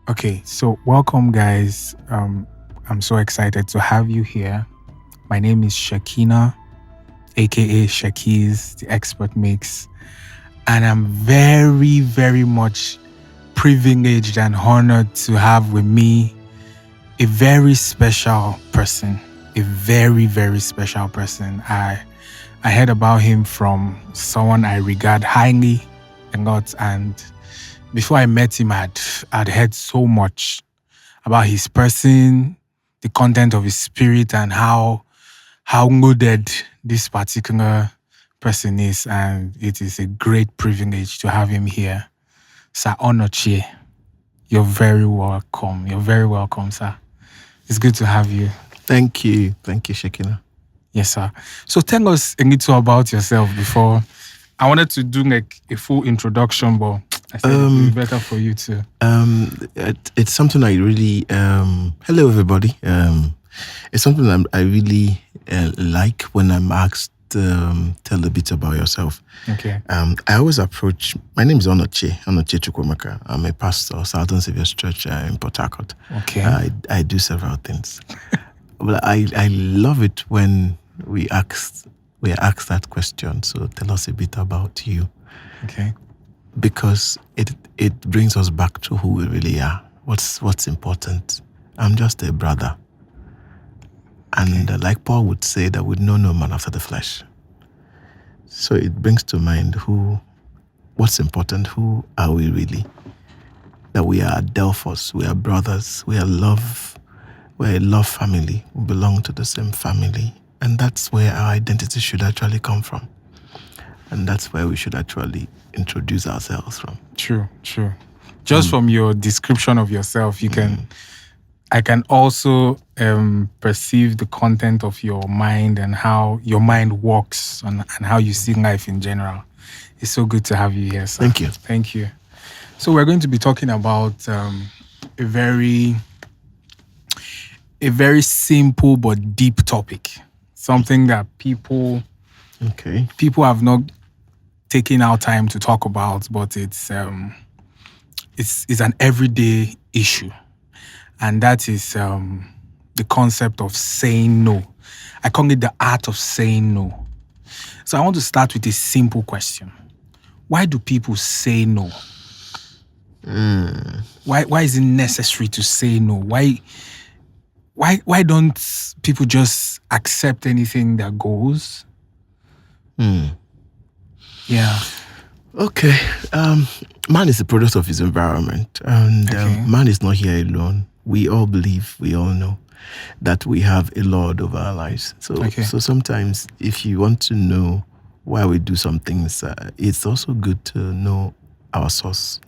Okay, so welcome, guys. I'm so excited to have you here. My name is Shakina, aka Shekiz, the expert mix, and I'm very, very much privileged and honored to have with me a very special person. A very, very special person. I heard about him from someone I regard highly a lot, and before I met him, I'd heard so much about his person, the content of his spirit, and how loaded this particular person is. And it is a great privilege to have him here. Sir Onochie, you're very welcome. You're very welcome, sir. It's good to have you. Thank you, Shekina. Yes, sir. So tell us a little about yourself before. I wanted to do like a full introduction, but I said it'd be better for you to. It's something I really. Hello, everybody. It's something I really like when I'm asked. Tell a bit about yourself. Okay. I always approach. My name is Onochie Chukwemeka. I'm a pastor, Southern Saviour's Church in Port Harcourt. Okay. I do several things, but I love it when we are asked that question. So tell us a bit about you. Okay. Because it brings us back to who we really are. What's important. I'm just a brother. And like Paul would say, that we know no man after the flesh. So it brings to mind what's important, who are we really? That we are Adelphos, we are brothers, we're a love family, we belong to the same family. And that's where our identity should actually come from. And that's where we should actually introduce ourselves from. True. Just from your description of yourself, I can also perceive the content of your mind and how your mind works and how you see life in general. It's so good to have you here, sir. Thank you. Thank you. So we're going to be talking about a very simple but deep topic. Something that people have not taken our time to talk about, but it's an everyday issue. And that is the concept of saying no. I call it the art of saying no. So I want to start with a simple question. Why do people say no? Why is it necessary to say no? Why don't people just accept anything that goes? Yeah. Okay. Man is a product of his environment, and man is not here alone. We all believe, we all know that we have a Lord over our lives. So sometimes if you want to know why we do some things, it's also good to know our source.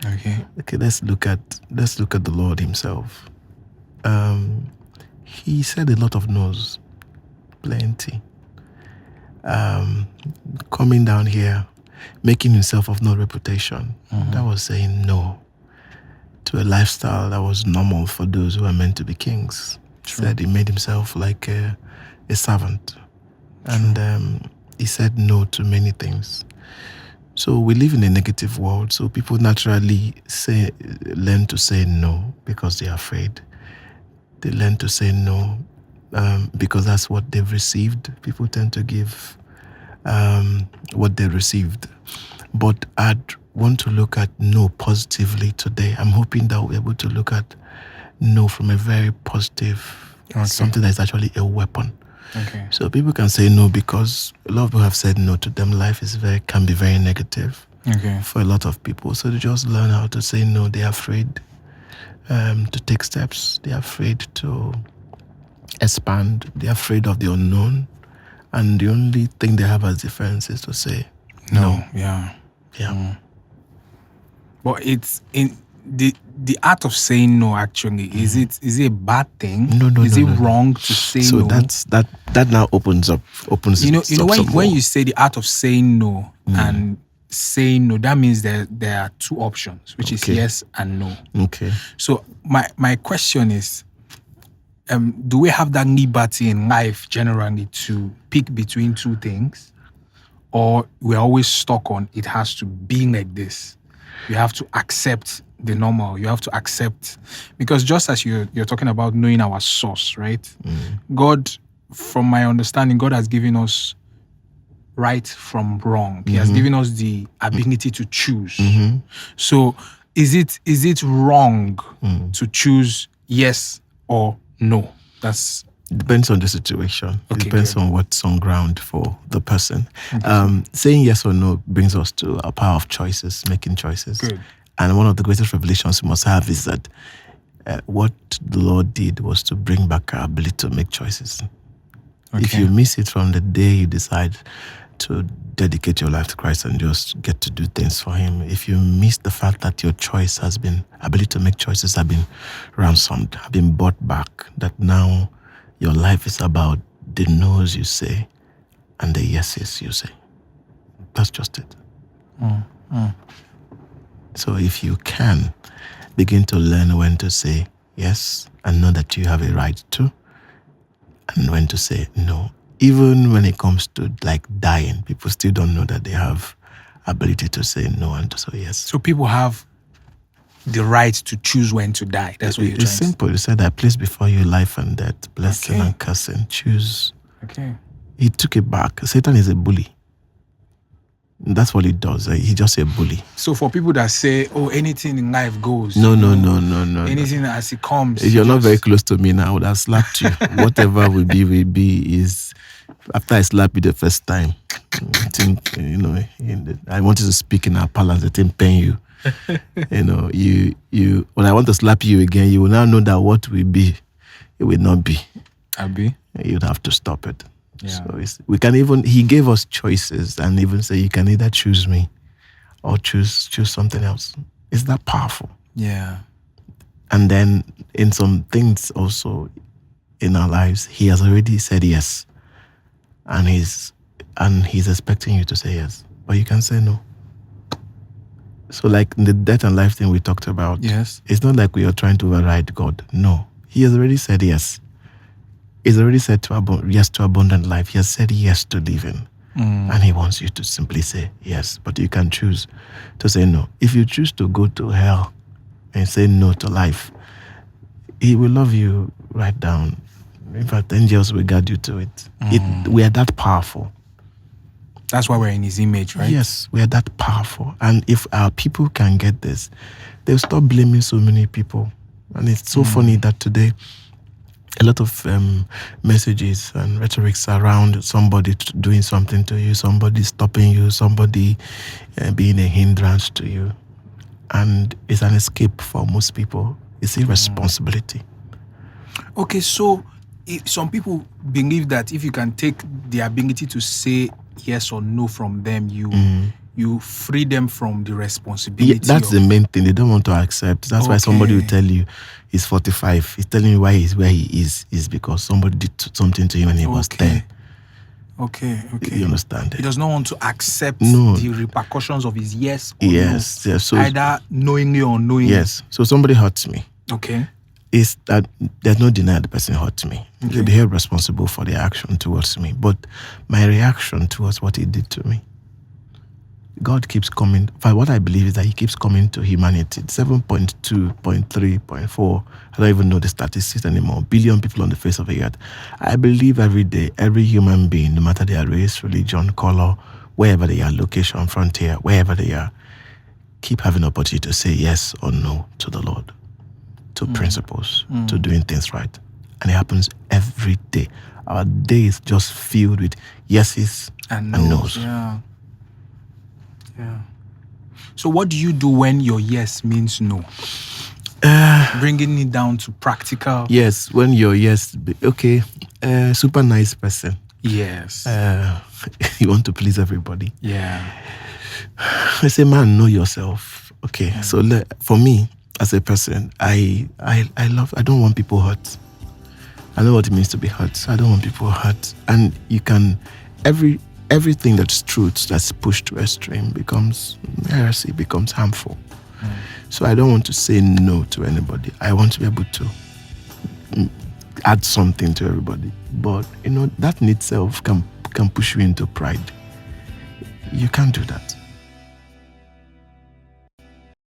Okay. Let's look at the Lord himself. He said a lot of no's, plenty. Coming down here, making himself of no reputation. That was saying no to a lifestyle that was normal for those who are meant to be kings. True. Said he made himself like a servant. True. And he said no to many things. So we live in a negative world, so people naturally learn to say no because they are afraid. They learn to say no because that's what they've received. People tend to give what they received. But I'd want to look at no positively today. I'm hoping that we're able to look at no from a very positive, something that's actually a weapon. Okay. So people can say no because a lot of people have said no to them. Life can be very negative for a lot of people. So they just learn how to say no. They're afraid to take steps. They're afraid to expand. They're afraid of the unknown. And the only thing they have as defense is to say no. Yeah. But it's in the art of saying no. Actually, is it a bad thing? No. Is it wrong to say no? So that now opens. When you say the art of saying no and saying no, that means there are two options, which is yes and no. Okay. So my question is, do we have that liberty in life generally to pick between two things, or we're always stuck on it has to be like this? We have to accept the normal. You have to accept, because just as you're talking about knowing our source, right? God, from my understanding, God has given us right from wrong. He has given us the ability to choose. So is it wrong to choose yes or no? That's depends on the situation. Okay, it depends good. on what's on ground for the person. Okay. Saying yes or no brings us to a power of choices, making choices. Good. And one of the greatest revelations we must have is that what the Lord did was to bring back our ability to make choices. Okay. If you miss it from the day you decide to dedicate your life to Christ and just get to do things for Him, if you miss the fact that your choice has been, ability to make choices have been ransomed, have been bought back, that now your life is about the no's you say and the yeses you say. That's just it. So if you can begin to learn when to say yes and know that you have a right to, and when to say no, even when it comes to like dying, people still don't know that they have ability to say no and to say yes. So people have the right to choose when to die. That's what you're trying It's simple. You said, I place before you life and death, blessing and cursing. Choose. Okay. He took it back. Satan is a bully. That's what he does. He's just a bully. So for people that say, oh, anything in life goes. No. Anything as it comes. If you're not very close to me now, I would have slapped you. Whatever will be is after I slap you the first time. I think, I wanted to speak in our parlance, I didn't pain you. You when I want to slap you again, you will now know that what will be, it will not be. Abi? You'd have to stop it. Yeah. So we can even, he gave us choices and even say, you can either choose me or choose something else. Is that powerful? Yeah. And then in some things also in our lives, he has already said yes. And he's expecting you to say yes. But you can say no. So like the death and life thing we talked about, yes, it's not like we are trying to override God. No. He has already said yes. He's already said yes to abundant life. He has said yes to living. And he wants you to simply say yes. But you can choose to say no. If you choose to go to hell and say no to life, he will love you right down. In fact, angels will guide you to it. We are that powerful. That's why we're in his image, right? Yes, we are that powerful. And if our people can get this, they'll stop blaming so many people. And it's so funny that today, a lot of messages and rhetorics around somebody doing something to you, somebody stopping you, somebody being a hindrance to you. And it's an escape for most people. It's irresponsibility. Okay, so some people believe that if you can take the ability to say yes or no from them, you free them from the responsibility. Yeah, that's the main thing. They don't want to accept. That's why somebody will tell you he's 45. He's telling you why he's where he is because somebody did something to him when he was 10. Okay. You understand? He does not want to accept the repercussions of his yes or no. Yes. So either knowingly or unknowingly. Yes. So somebody hurts me. Okay. Is that there's no denying the person hurt me. Okay. They be held responsible for their action towards me. But my reaction towards what he did to me, God keeps coming. But what I believe is that he keeps coming to humanity. 7.2, 0.3, 0.4. I don't even know the statistics anymore. Billion people on the face of the earth. I believe every day, every human being, no matter their race, religion, color, wherever they are, location, frontier, wherever they are, keep having opportunity to say yes or no to the Lord, to principles, to doing things right. And it happens every day. Our day is just filled with yeses and no's. Yeah. So what do you do when your yes means no? Bringing it down to practical. Yes, when your yes, super nice person. Yes. You want to please everybody. Yeah. I say, man, know yourself. Okay, so for me, as a person, I don't want people hurt. I know what it means to be hurt. I don't want people hurt. And you can, everything that's truth that's pushed to extreme becomes heresy, becomes harmful. So I don't want to say no to anybody. I want to be able to add something to everybody. But that in itself can push you into pride. You can't do that.